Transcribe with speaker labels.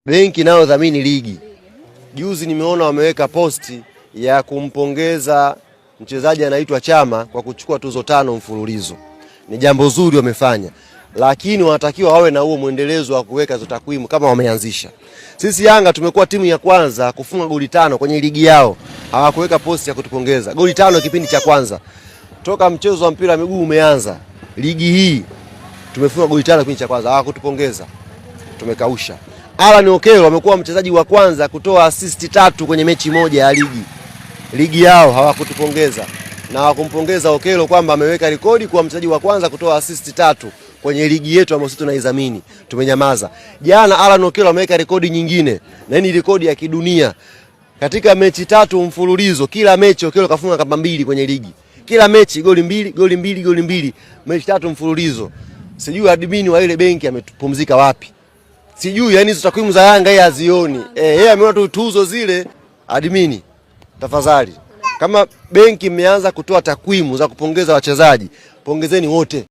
Speaker 1: benki nayo dhamini ligi. Juzi nimeona wameweka posti ya kumpongeza mchezaji anaitwa Chama kwa kuchukua tuzo 5 mfululizo. Ni jambo zuri wamefanya, lakini wanatakiwa wawe na huo mwendelezo wa kuweka hizo takwimu kama wameanzisha. Sisi Yanga tumekuwa timu ya kwanza kufunga goli 5 kwenye ligi yao. Hawakuweka posti ya kutupongeza. Goli 5 kipindi cha kwanza. Toka mchezo wa mpira miguu umeanza, ligi hii tumefunga goli 5 kipindi cha kwanza. Hawakutupongeza. Tumekausha. Alan Okello amekuwa mchezaji wa kwanza kutoa assist 3 kwenye mechi moja ya ligi yao. Hawakutupongeza. Na hawakumpongeza Okello kwamba ameweka rekodi kwa mchezaji wa kwanza kutoa assist 3 kwenye ligi yetu ambayo sisi tunaidhamini. Tumenyamaza. Jana Alan Okello ameweka rekodi nyingine, na ni rekodi ya kidunia. Katika mechi 3 mfululizo, kila mechi Okello kafunga kamba 2 kwenye ligi. Kila mechi goli 2, goli 2, goli 2, mechi 3 mfululizo. Sijui admin wa ile benki ametupumzika wapi. Sijui, yani hizo takwimu za Yanga yeye hazioni. Yeye ameona tu tuzo zile. Admin, tafadhali, kama benki mmeanza kutoa takwimu za kupongeza wachezaji, pongezeni wote.